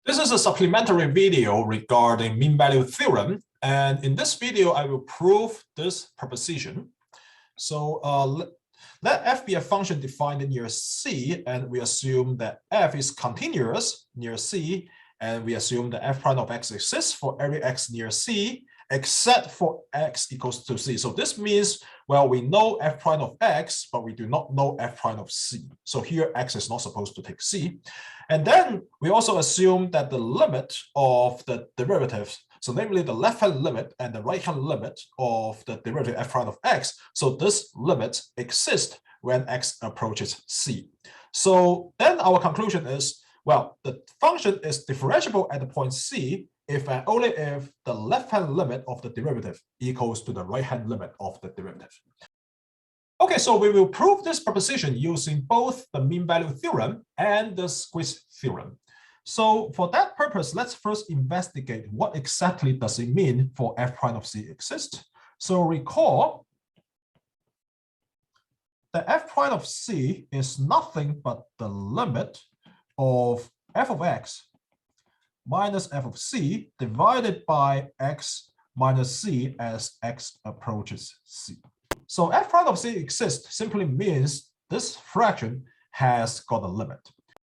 This is a supplementary video regarding mean value theorem. And in this video, I will prove this proposition. So let f be a function defined near C, and we assume that f is continuous near C, and we assume that f prime of x exists for every x near C, except for x equals to C. So this means, well, we know f prime of x, but we do not know f prime of C. So here x is not supposed to take C. And then we also assume that the limit of the derivatives, so namely the left-hand limit and the right-hand limit of the derivative f prime of x, so this limit exists when x approaches C. So then our conclusion is, well, the function is differentiable at the point C if and only if the left-hand limit of the derivative equals to the right-hand limit of the derivative. Okay, so we will prove this proposition using both the mean value theorem and the squeeze theorem. So for that purpose, let's first investigate what exactly does it mean for f prime of C exist. So recall that f prime of C is nothing but the limit of f of x minus f of C divided by x minus C as x approaches C. So f prime of C exists simply means this fraction has got a limit.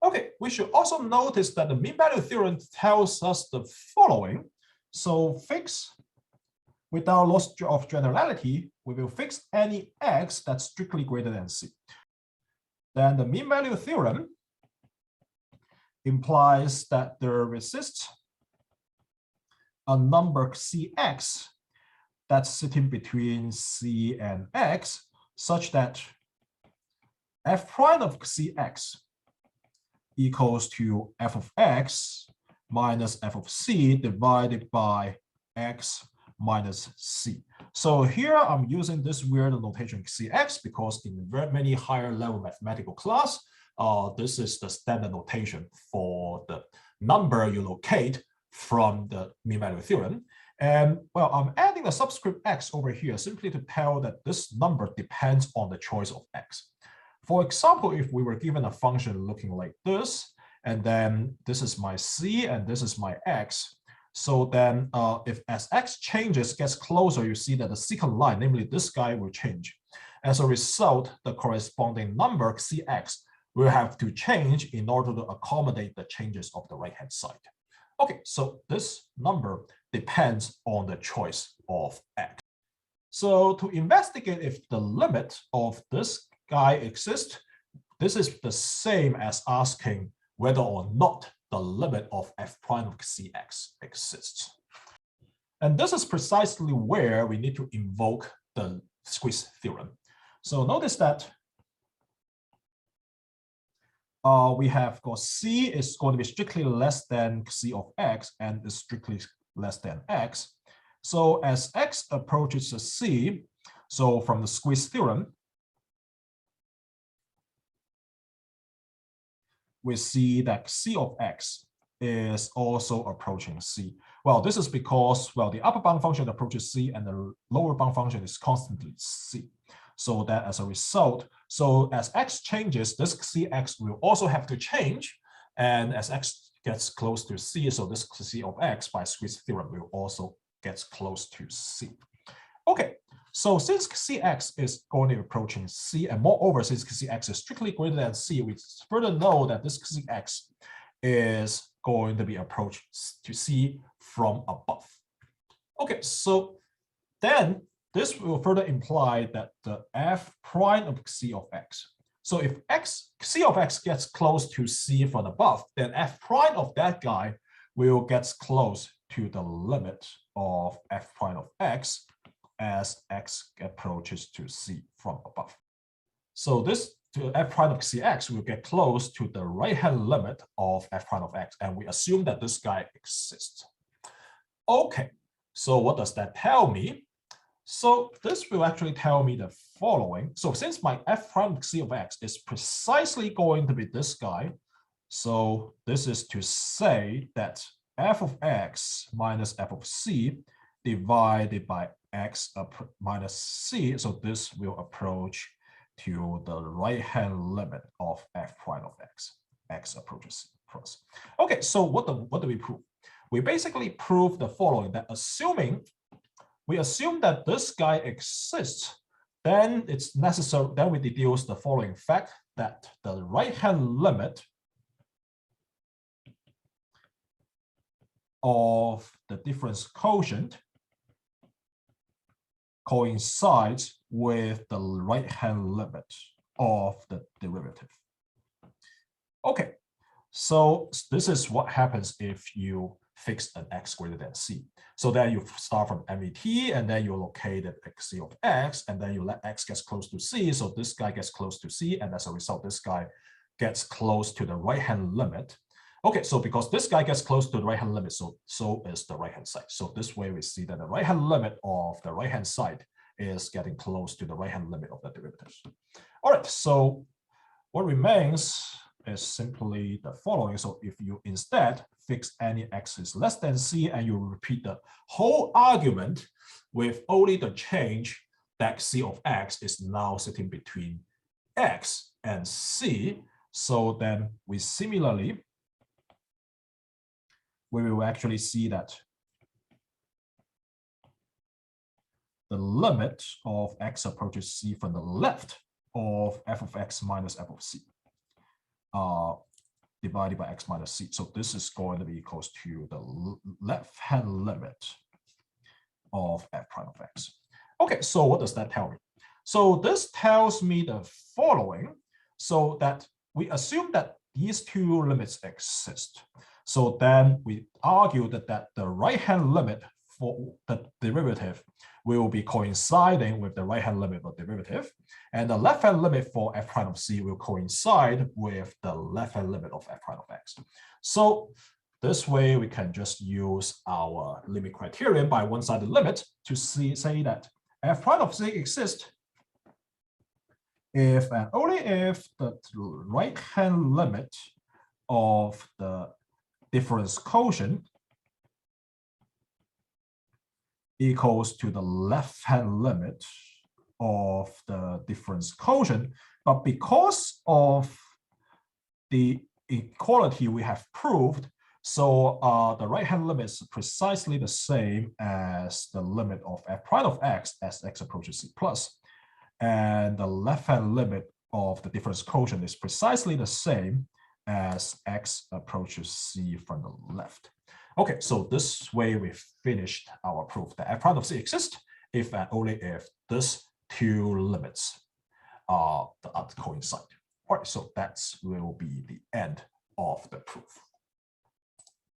Okay, we should also notice that the mean value theorem tells us the following. So fix, without loss of generality, we will fix any x that's strictly greater than C. Then the mean value theorem implies that there exists a number Cx that's sitting between C and x, such that f prime of Cx equals to f of x minus f of C divided by x minus C. So here I'm using this weird notation Cx because in very many higher level mathematical class, this is the standard notation for the number you locate from the mean value theorem. And well, I'm adding a subscript x over here simply to tell that this number depends on the choice of x. For example, if we were given a function looking like this, and then this is my C and this is my x, so then if as x changes, gets closer, you see that the second line, namely this guy, will change. As a result, the corresponding number Cx will have to change in order to accommodate the changes of the right-hand side. Okay, so this number depends on the choice of x. So to investigate if the limit of this guy exists, this is the same as asking whether or not the limit of f prime of Cx exists. And this is precisely where we need to invoke the squeeze theorem. So notice that we have got C is going to be strictly less than C of x and is strictly less than x. So as x approaches the C, so from the squeeze theorem, we see that C of x is also approaching C. Well, this is because, well, the upper bound function approaches C and the lower bound function is constantly C. So that as a result, so as x changes, this Cx will also have to change. And as x gets close to C, so this C of x by squeeze theorem will also get close to C. Okay, so since Cx is going to be approaching C, and moreover, since Cx is strictly greater than C, we further know that this Cx is going to be approached to C from above. Okay, so then this will further imply that the f prime of C of x. So if C of x gets close to C from above, then f prime of that guy will get close to the limit of f prime of x as x approaches to C from above. So this to f prime of Cx will get close to the right-hand limit of f prime of x, and we assume that this guy exists. Okay, so what does that tell me? So this will actually tell me the following. So since my f prime C of x is precisely going to be this guy, so this is to say that f of x minus f of C divided by x minus C, so this will approach to the right-hand limit of f prime of x, x approaches C. plus. Okay, so what do we prove? We basically prove the following, that we assume that this guy exists, then it's necessary, then we deduce the following fact, that the right-hand limit of the difference quotient coincides with the right-hand limit of the derivative. Okay, so this is what happens if you fix an x greater than c. So then you start from MET, and then you locate the c of x, and then you let x get close to c. So this guy gets close to c, and as a result, this guy gets close to the right-hand limit. Okay, so because this guy gets close to the right-hand limit, so is the right-hand side. So this way we see that the right-hand limit of the right-hand side is getting close to the right-hand limit of the derivatives. All right, so what remains is simply the following. So if you instead fix any x is less than c, and you repeat the whole argument with only the change that c of x is now sitting between x and c, so then we similarly, we will actually see that the limit of x approaches c from the left of f of x minus f of c divided by x minus c. So this is going to be equals to the left-hand limit of f prime of x. Okay, so what does that tell me? So this tells me the following, so that we assume that these two limits exist. So then we argue that the right-hand limit for the derivative will be coinciding with the right-hand limit of the derivative, and the left-hand limit for f prime of c will coincide with the left-hand limit of f prime of x. So this way we can just use our limit criterion by one-sided limit to say that f prime of c exists if and only if the right-hand limit of the difference quotient equals to the left-hand limit of the difference quotient. But because of the equality we have proved, so the right-hand limit is precisely the same as the limit of f prime of x as x approaches c plus. And the left-hand limit of the difference quotient is precisely the same as x approaches c from the left. Okay, so this way we finished our proof that f prime of c exists if and only if these two limits coincide. All right, so that will be the end of the proof.